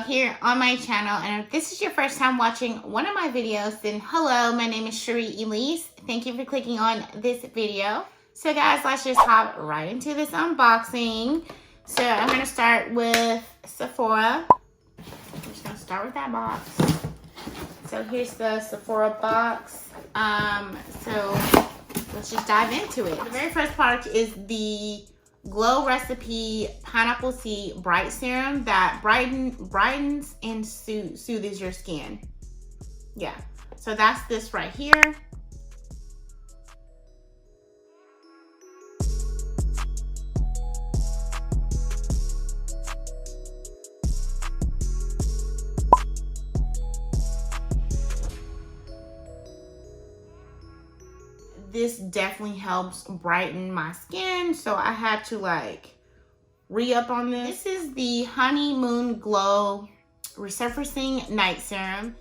here on my channel, and if this is your first time watching one of my videos, then hello, my name is Cherie Elise. Thank you for clicking on this video. So guys, let's just hop right into this unboxing. So I'm going to start with Sephora. I'm just going to start with that box. So here's the Sephora box. So let's just dive into it. The very first product is the Glow Recipe Pineapple Tea Bright Serum that brightens and soothes your skin. Yeah, so that's this right here. This definitely helps brighten my skin, so I had to like re-up on this. This is the Honeymoon Glow Resurfacing Night Serum.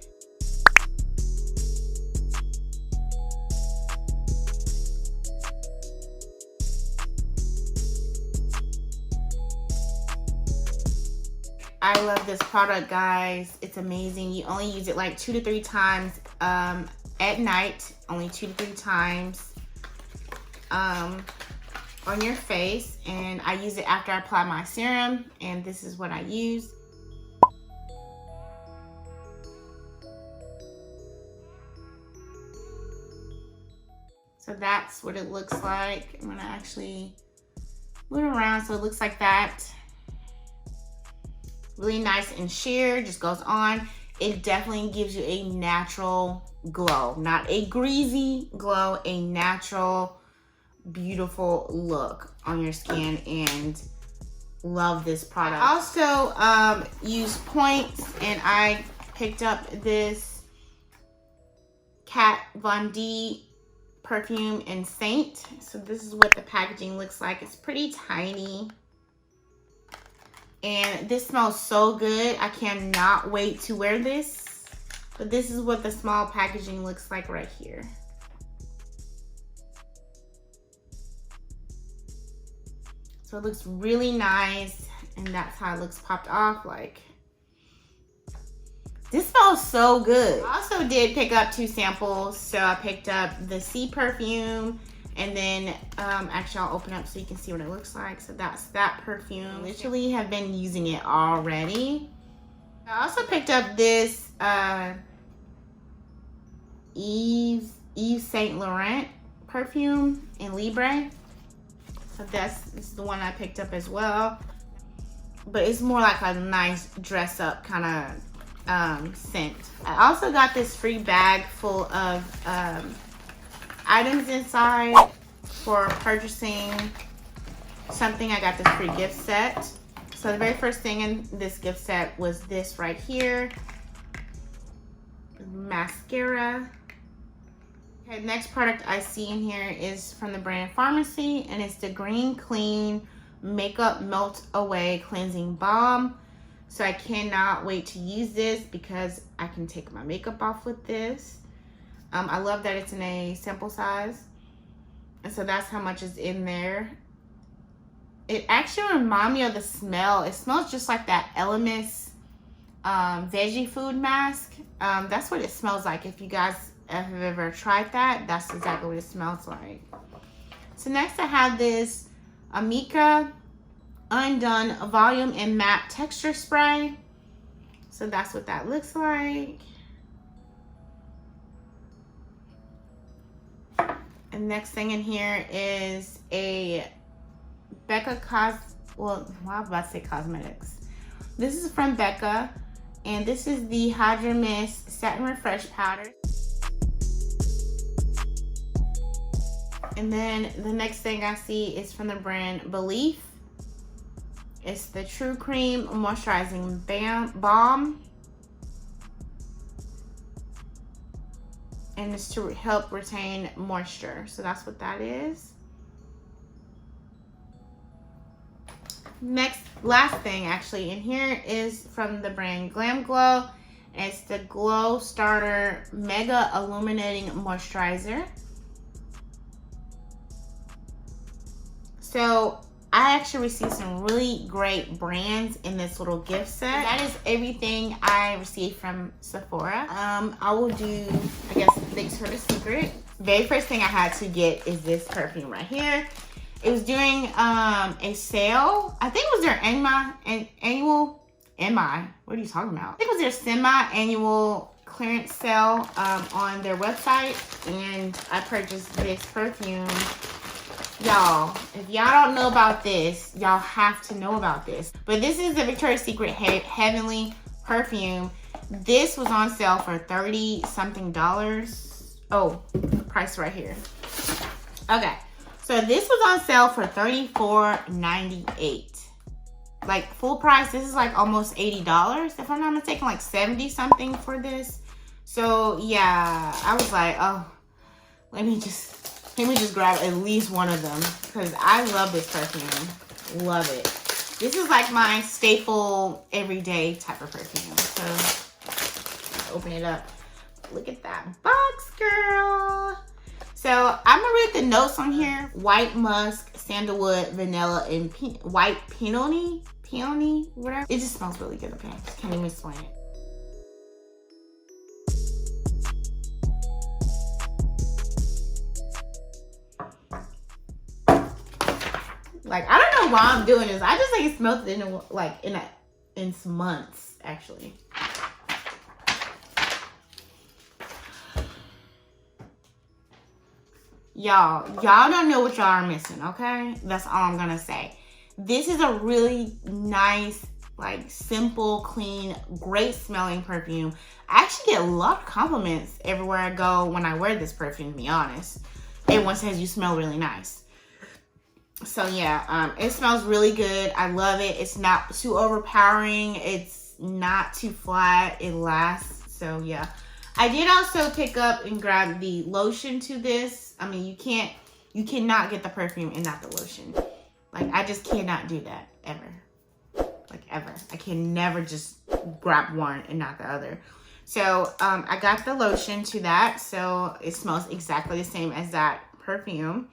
I love this product, guys. It's amazing. You only use it like 2 to 3 times at night, only 2 to 3 times on your face, and I use it after I apply my serum, and this is what I use. So that's what it looks like. I'm gonna actually move it around so it looks like that. Really nice and sheer, just goes on. It definitely gives you a natural glow, not a greasy glow, a natural, beautiful look on your skin, and love this product. I also use points, and I picked up this Kat Von D perfume in Saint. So this is what the packaging looks like. It's pretty tiny. And this smells so good. I cannot wait to wear this. But this is what the small packaging looks like right here. So it looks really nice, and that's how it looks popped off. Like, this smells so good. I also did pick up 2 samples. So I picked up the Sea perfume, and then actually I'll open up so you can see what it looks like. So that's that perfume. I literally have been using it already. I also picked up this Yves Saint Laurent perfume in Libre. So this is the one I picked up as well. But it's more like a nice dress up kind of scent. I also got this free bag full of items inside for purchasing something. I got this free gift set. So the very first thing in this gift set was this right here, mascara. Okay, next product I see in here is from the brand Farmacy, and it's the Green Clean Makeup Melt Away Cleansing Balm. So I cannot wait to use this because I can take my makeup off with this. I love that it's in a sample size. And so that's how much is in there. It actually reminds me of the smell. It smells just like that Elemis veggie food mask. That's what it smells like. If you guys have ever tried that, that's exactly what it smells like. So next I have this Amika Undone Volume and Matte Texture Spray. So that's what that looks like. And next thing in here is a Becca well, I was about to say cosmetics. This is from Becca, and this is the Hydra Mist Satin Refresh Powder. And then the next thing I see is from the brand Belief. It's the True Cream Moisturizing Balm. And it's to help retain moisture. So that's what that is. Last thing actually in here is from the brand Glam Glow. It's the Glow Starter Mega Illuminating Moisturizer. So I actually received some really great brands in this little gift set. That is everything I received from Sephora. I will do, I guess, Victoria's Secret. Very first thing I had to get is this perfume right here. It was doing a sale. I think it was their annual, what are you talking about? I think it was their semi-annual clearance sale on their website, and I purchased this perfume. Y'all, if y'all don't know about this, y'all have to know about this. But this is the Victoria's Secret Heavenly perfume. This was on sale for $30-something. Oh, price right here. Okay, so this was on sale for $34.98. Like full price, this is like almost $80 if I'm not mistaken, like 70 something for this. So yeah, I was like, oh, let me just grab at least one of them because I love this perfume. Love it. This is like my staple everyday type of perfume. So open it up. Look at that box, girl. So I'm gonna read the notes on here. White musk, sandalwood, vanilla, and white peony, whatever. It just smells really good, okay? Can't even explain it. Like, I don't know why I'm doing this. I just like smelled it in some months, actually. Y'all don't know what y'all are missing, okay? That's all I'm gonna say. This is a really nice, like simple, clean, great smelling perfume. I actually get a lot of compliments everywhere I go when I wear this perfume, to be honest. Everyone says you smell really nice. So yeah, it smells really good. I love it. It's not too overpowering. It's not too flat. It lasts. So yeah. I did also pick up and grab the lotion to this. I mean, you cannot get the perfume and not the lotion. Like, I just cannot do that ever. Like, ever. I can never just grab one and not the other. So, I got the lotion to that. So, it smells exactly the same as that perfume.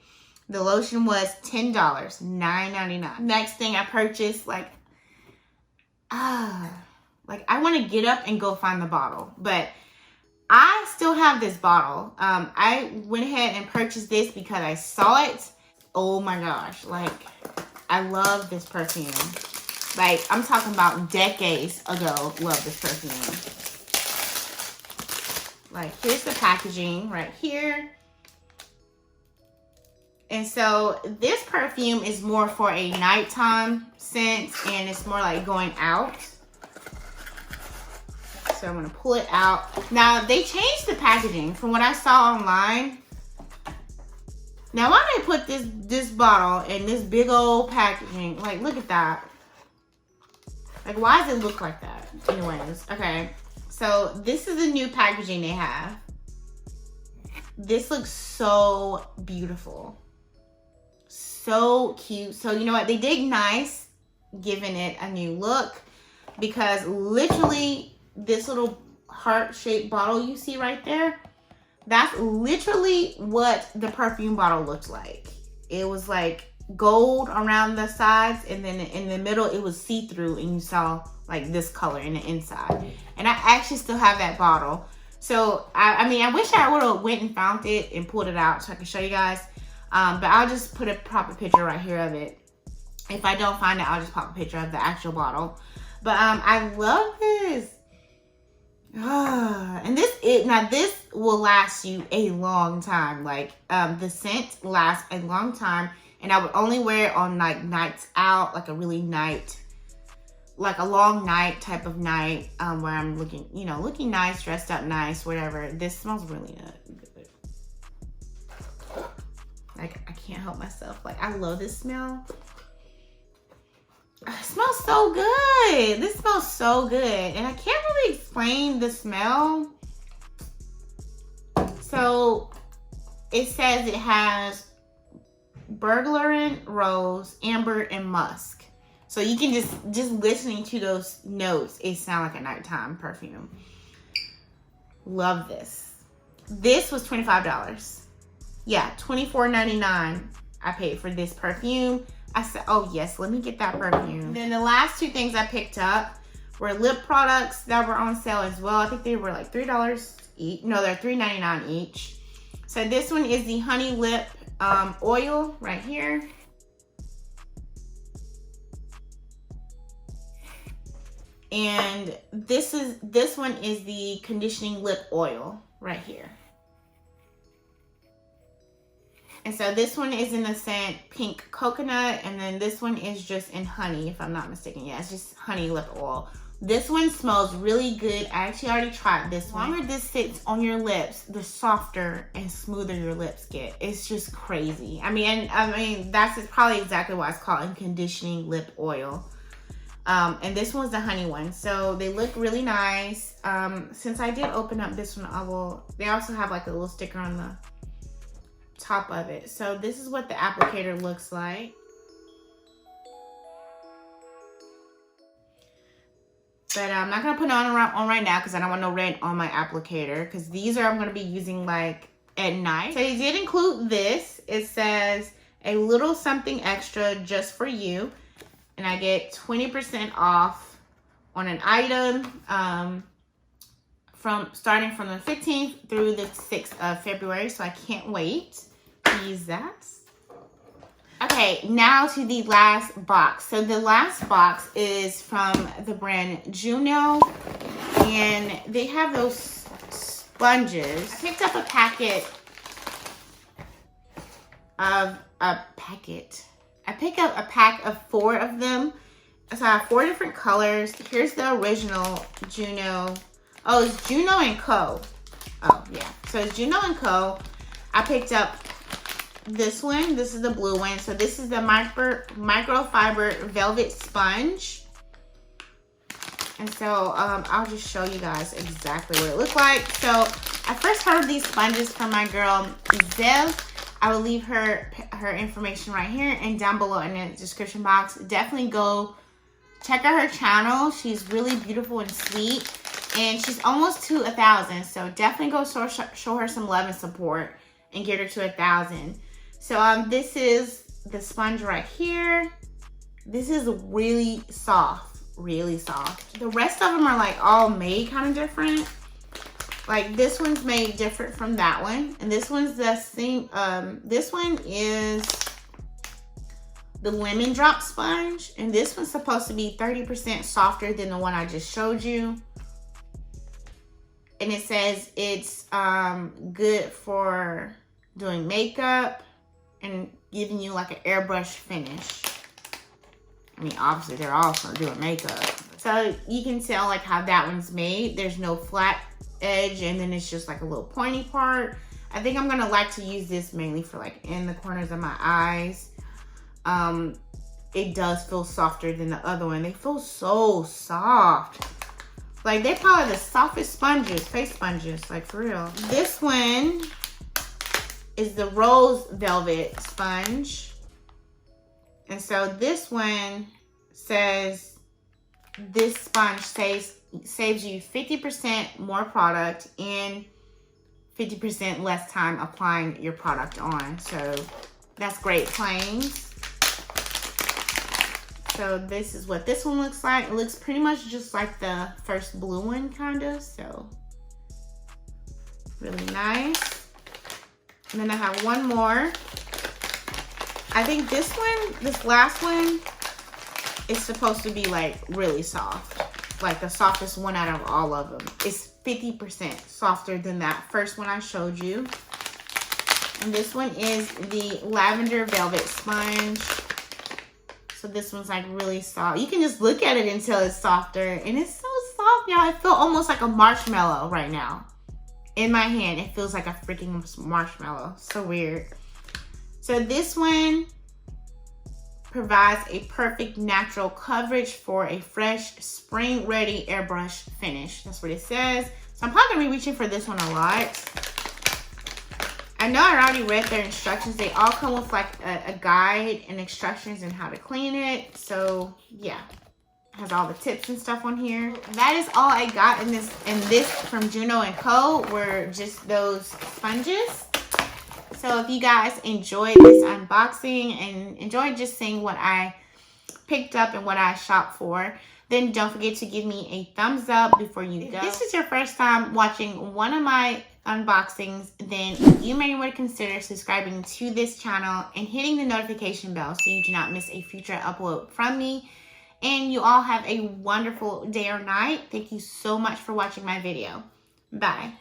The lotion was $10, $9.99. Next thing I purchased, like I want to get up and go find the bottle, but I still have this bottle. I went ahead and purchased this because I saw it. Oh my gosh, like I love this perfume. Like, I'm talking about decades ago, love this perfume. Like, here's the packaging right here. And so this perfume is more for a nighttime scent, and it's more like going out. So I'm gonna pull it out. Now, they changed the packaging from what I saw online. Now, why did they put this bottle in this big old packaging? Like, look at that. Like, why does it look like that? Anyways, okay. So this is the new packaging they have. This looks so beautiful. So cute. So you know what? They did nice giving it a new look, because literally this little heart-shaped bottle you see right there, that's literally what the perfume bottle looked like. It was like gold around the sides, and then in the middle it was see-through, and you saw like this color in the inside. And I actually still have that bottle. So I mean, I wish I would have went and found it and pulled it out so I could show you guys. But I'll just put a proper picture right here of it. If I don't find it, I'll just pop a picture of the actual bottle. But I love this. And this will last you a long time. Like, the scent lasts a long time, and I would only wear it on like nights out, like a really night, like a long night type of night, where I'm looking nice, dressed up nice, whatever. This smells really good. Like, I can't help myself. Like, I love this smell. It smells so good. This smells so good. And I can't really explain the smell. So, it says it has bergamot, rose, amber, and musk. So, you can just listening to those notes, it sounds like a nighttime perfume. Love this. This was $25. Yeah, $24.99 I paid for this perfume. I said, oh yes, let me get that perfume. Then the last two things I picked up were lip products that were on sale as well. I think they were like $3 each. No, they're $3.99 each. So this one is the Honey Lip Oil right here. And this one is the conditioning lip oil right here. And so this one is in the scent Pink Coconut, and then this one is just in honey, if I'm not mistaken. Yeah, it's just honey lip oil. This one smells really good. I actually already tried this one. The longer this sits on your lips, the softer and smoother your lips get. It's just crazy. I mean, that's probably exactly why it's called a conditioning lip oil. And this one's the honey one. So they look really nice. Since I did open up this one, they also have like a little sticker on the top of it. So this is what the applicator looks like. But I'm not gonna put it on right now because I don't want no red on my applicator, because these I'm gonna be using like at night. So they did include this. It says a little something extra just for you, and I get 20% off on an item starting from the 15th through the 6th of February. So I can't wait to use that. Okay, now to the last box. So the last box is from the brand Juno, and they have those sponges. I picked up a packet of I picked up a pack of 4 of them. So I have 4 different colors. Here's the original Juno. Oh, it's Juno Co. Oh, yeah. So it's Juno Co. I picked up this one. This is the blue one. So this is the microfiber velvet sponge. And so I'll just show you guys exactly what it looks like. So I first heard of these sponges from my girl Ytzell. I will leave her information right here and down below in the description box. Definitely go check out her channel. She's really beautiful and sweet, and she's almost to 1,000. So definitely go show her some love and support and get her to 1,000. So this is the sponge right here. This is really soft, really soft. The rest of them are like all made kind of different. Like this one's made different from that one, and this one's the same. This one is the lemon drop sponge, and this one's supposed to be 30% softer than the one I just showed you. And it says it's good for doing makeup and giving you like an airbrush finish. I mean, obviously they're all for doing makeup. So you can tell like how that one's made. There's no flat edge, and then it's just like a little pointy part. I think I'm gonna like to use this mainly for like in the corners of my eyes. It does feel softer than the other one. They feel so soft. Like they're probably the softest sponges, face sponges, like for real. This one is the rose velvet sponge. And so this one says this sponge saves you 50% more product and 50% less time applying your product on. So that's great claims. So this is what this one looks like. It looks pretty much just like the first blue one, kind of. So really nice. And then I have one more. I think this last one is supposed to be like really soft. Like the softest one out of all of them. It's 50% softer than that first one I showed you. And this one is the lavender velvet sponge. So this one's like really soft. You can just look at it until it's softer. And it's so soft, y'all. I feel almost like a marshmallow right now. In my hand, it feels like a freaking marshmallow. So weird. So this one provides a perfect natural coverage for a fresh, spring-ready airbrush finish. That's what it says. So I'm probably gonna be reaching for this one a lot. I know I already read their instructions. They all come with like a guide and instructions on how to clean it. So yeah, it has all the tips and stuff on here. That is all I got in this from Juno Co. were just those sponges. So So if you guys enjoyed this unboxing and enjoyed just seeing what I picked up and what I shopped for, then don't forget to give me a thumbs up before you go. If this is your first time watching one of my unboxings, then you may want to consider subscribing to this channel and hitting the notification bell so you do not miss a future upload from me. And you all have a wonderful day or night. Thank you so much for watching my video. Bye.